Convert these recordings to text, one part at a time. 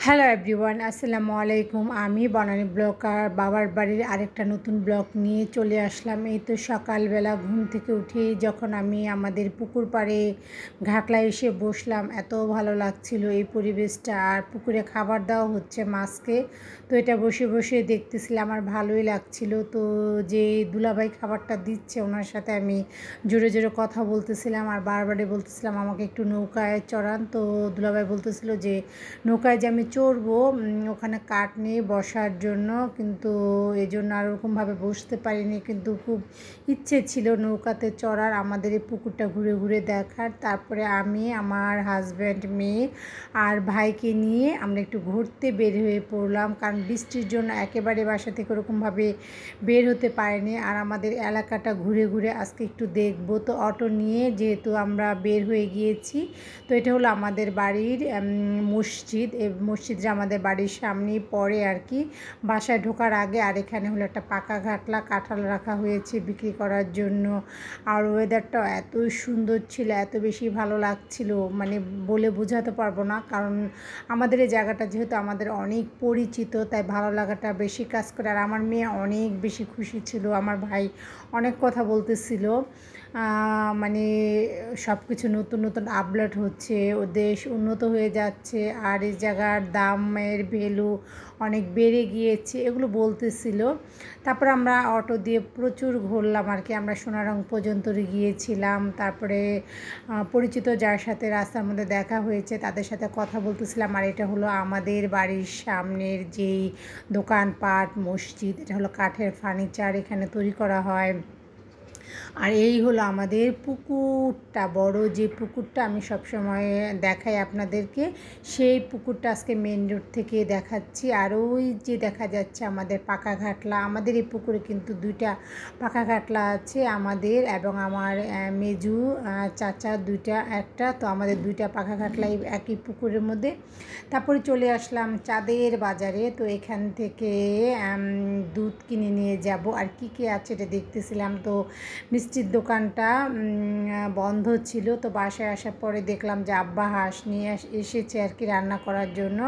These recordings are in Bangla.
হ্যালো এভরিওয়ান, আসসালামু আলাইকুম। আমি বনানী ব্লগার বাবার বাড়ির আরেকটা নতুন ব্লগ নিয়ে চলে আসলাম। এই তো সকালবেলা ঘুম থেকে উঠেই যখন আমি আমাদের পুকুর পাড়ে ঘাটলায় এসে বসলাম, এত ভালো লাগছিল এই পরিবেশটা। আর পুকুরে খাবার দেওয়া হচ্ছে মাছকে, তো এটা বসে বসে দেখতেছিলাম আর ভালোই লাগছিল। তো যে দুলাভাই খাবারটা দিচ্ছে ওনার সাথে আমি জোরে জোরে কথা বলতেছিলাম আর বারবারই বলতেছিলাম আমাকে একটু নৌকায় চড়ান। তো দুলাভাই বলতেছিল যে নৌকায় যে আমি চড়বো, ওখানে কাঠ নিয়ে বসার জন্য, কিন্তু এই জন্য আর ওরকমভাবে বসতে পারিনি। কিন্তু খুব ইচ্ছে ছিল নৌকাতে চড়ার, আমাদের এই পুকুরটা ঘুরে ঘুরে দেখার। তারপরে আমি, আমার হাজব্যান্ড, মেয়ে আর ভাইকে নিয়ে আমরা একটু ঘুরতে বের হয়ে পড়লাম, কারণ বৃষ্টির জন্য একেবারে বাসা থেকে ওরকমভাবে বের হতে পারিনি। আর আমাদের এলাকাটা ঘুরে ঘুরে আজকে একটু দেখব। তো অটো নিয়ে যেহেতু আমরা বের হয়ে গিয়েছি, তো এটা হলো আমাদের বাড়ির মসজিদ। এই মসজিদটা আমাদের বাড়ির সামনেই পড়ে আর কি, বাসায় ঢোকার আগে। আর এখানে হলো একটা পাকা ঘাটলা, কাঁঠাল রাখা হয়েছে বিক্রি করার জন্য। আর ওয়েদারটাও এত সুন্দর ছিল, এত বেশি ভালো লাগছিল, মানে বলে বোঝাতে পারবো না। কারণ আমাদের এই জায়গাটা যেহেতু আমাদের অনেক পরিচিত, তাই ভালো লাগাটা বেশি কাজ করে। আর আমার মেয়ে অনেক বেশি খুশি ছিল, আমার ভাই অনেক কথা বলতেছিল, মানে সব কিছু নতুন নতুন আপডেট হচ্ছে, ও দেশ উন্নত হয়ে যাচ্ছে আর এই জায়গার দামের ভ্যালু অনেক বেড়ে গিয়েছে, এগুলো বলতেছিল। তারপরে আমরা অটো দিয়ে প্রচুর ঘুরলাম আর কি, আমরা সোনারং পর্যন্ত গিয়েছিলাম। তারপরে পরিচিত যার সাথে রাস্তার মধ্যে দেখা হয়েছে তাদের সাথে কথা বলতেছিলাম। আর এটা হলো আমাদের বাড়ির সামনের যেই দোকানপাট মসজিদ, এটা হলো কাঠের ফার্নিচার এখানে তৈরি করা হয়। আর এই হলো আমাদের পুকুরটা, বড় যে পুকুরটা আমি সবসময় দেখাই আপনাদেরকে, সেই পুকুরটা আজকে মেন রোড থেকে দেখাচ্ছি। আর ওই যে দেখা যাচ্ছে আমাদের পাকা ঘাটলা, আমাদের এই পুকুরে কিন্তু দুইটা পাকা ঘাটলা আছে, আমাদের এবং আমার মেজু চাচা দুইটা একটা, তো আমাদের দুইটা পাকা ঘাটলা একই পুকুরের মধ্যে। তারপরে চলে আসলাম চাঁদের বাজারে, তো এখান থেকে দুধ কিনে নিয়ে যাব। আর কী কী আছে এটা দেখতেছিলাম। তো মিষ্টির দোকানটা বন্ধ ছিল, তো বাসায় আসার পরে দেখলাম যে আব্বা হাঁস নিয়ে এসেছে আর কি রান্না করার জন্য।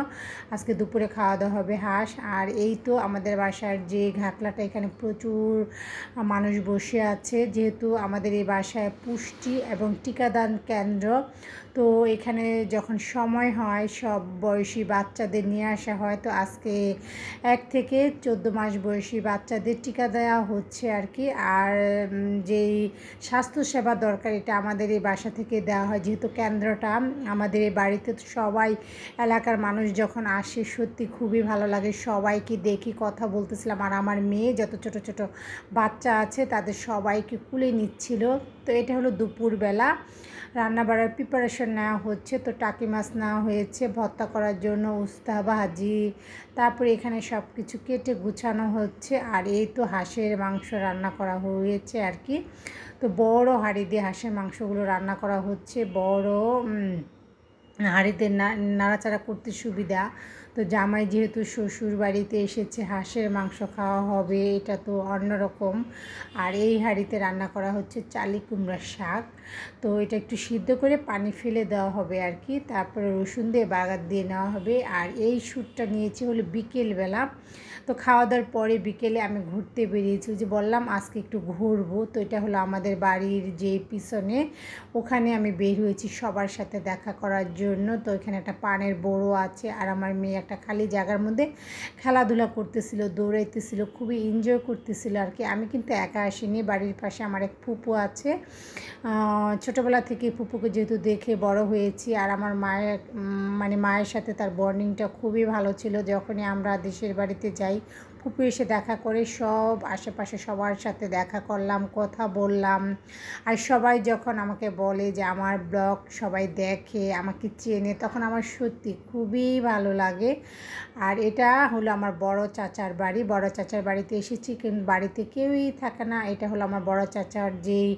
আজকে দুপুরে খাওয়া দাওয়া হবে হাঁস। আর এই তো আমাদের বাসার যে ঘাটলাটা, এখানে প্রচুর মানুষ বসে আছে, যেহেতু আমাদের এই বাসায় পুষ্টি এবং টিকাদান কেন্দ্র। তো এখানে যখন সময় হয় সব বয়সী বাচ্চাদের নিয়ে আসা হয়। তো আজকে 1 থেকে 14 মাস বয়সী বাচ্চাদের টিকা দেওয়া হচ্ছে আর কি। আর যেই স্বাস্থ্যসেবা দরকার এটা আমাদের এই বাসা থেকে দেওয়া হয়, যেহেতু কেন্দ্রটা আমাদের এই বাড়িতে। তো সবাই এলাকার মানুষ যখন আসে সত্যি খুবই ভালো লাগে, সবাইকে দেখি কথা বলতেছিলাম। আর আমার মেয়ে যত ছোট ছোট বাচ্চা আছে তাদের সবাইকে কুলে নিচ্ছিল। তো এটা হলো দুপুরবেলা রান্না বাড়ার প্রিপারেশন নেওয়া হচ্ছে। তো টাকি মাছ নেওয়া হয়েছে ভর্তা করার জন্য, উস্তা ভাজি, তারপরে এখানে সব কিছু কেটে গুছানো হচ্ছে। আর এই তো হাঁসের মাংস রান্না করা হয়েছে আর কি। তো বড় হাঁড়ি দিয়ে হাঁসের মাংসগুলো রান্না করা হচ্ছে, বড় হাঁড়িতে নাড়াচাড়া করতে সুবিধা। তো জামাই যেহেতু শ্বশুর বাড়িতে এসেছে, হাঁসের মাংস খাওয়া হবে, এটা তো অন্যরকম। আর এই হাঁড়িতে রান্না করা হচ্ছে চালি কুমড়ার শাক। তো এটা একটু সিদ্ধ করে পানি ফেলে দেওয়া হবে আর কি, তারপরে রসুন দিয়ে বাগার দিয়ে নেওয়া হবে। আর এই শ্যুটটা নিয়েছি হলো বিকেলবেলা। তো খাওয়া দাওয়ার পরে বিকেলে আমি ঘুরতে বেরিয়েছি, যে বললাম আজকে একটু ঘুরবো। তো এটা হলো আমাদের বাড়ির যে পিছনে, ওখানে আমি বের হয়েছি সবার সাথে দেখা করার জন্য। তো এখানে একটা পানের বড়ো আছে, আর আমার মেয়ে একটা খালি জায়গার মধ্যে খেলাধুলা করতেছিল, দৌড়াইতেছিল, খুবই এনজয় করতেছিল আর কি। আমি কিন্তু একা আসিনি, বাড়ির পাশে আমার এক ফুপু আছে, ছোটোবেলা থেকে ফুপুকে যেহেতু দেখে বড় হয়েছি। আর আমার মায়ের মানে মায়ের সাথে তার বন্ডিংটা খুবই ভালো ছিল। যখনই আমরা দেশের বাড়িতে যাই ফুপু এসে দেখা করে, সব আশেপাশে সবার সাথে দেখা করলাম, কথা বললাম। আর সবাই যখন আমাকে বলে যে আমার ব্লগ সবাই দেখে, আমাকে চেনে, তখন আমার সত্যি খুবই ভালো লাগে। আর এটা হলো আমার বড় চাচার বাড়ি, বড় চাচার বাড়িতে এসেছি, কিন্তু বাড়িতে কেউই থাকে না। এটা হলো আমার বড় চাচার যেই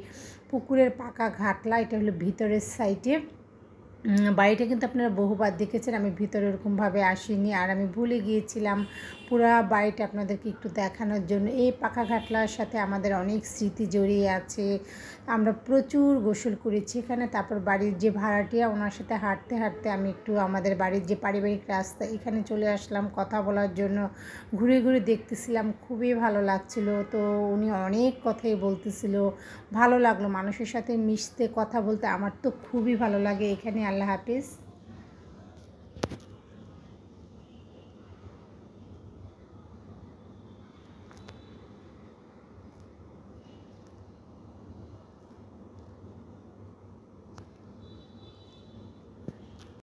পুকুরের পাকা ঘাটলা, এটা হলো ভিতরের সাইডে। বাড়িটা কিন্তু আপনারা বহুবার দেখেছেন, আমি ভিতরে ওরকমভাবে আসিনি। আর আমি ভুলে গিয়েছিলাম পুরা বাড়িটা আপনাদেরকে একটু দেখানোর জন্য। এই পাখা ঘাটলার সাথে আমাদের অনেক স্মৃতি জড়িয়ে আছে। আমরা প্রচুর গোসল করেছি এখানে। তারপর বাড়ির যে ভাড়াটিয়া, ওনার সাথে হাঁটতে হাঁটতে আমি একটু আমাদের বাড়ির যে পারিবারিক রাস্তা, এখানে চলে আসলাম কথা বলার জন্য। ঘুরে ঘুরে দেখতেছিলাম, খুবই ভালো লাগছিল। তো উনি অনেক কথাই বলতেছিল, ভালো লাগলো মানুষের সাথে মিশতে, কথা বলতে। আমার তো খুবই ভালো লাগে এখানে। আল্লাহ হাফিজ।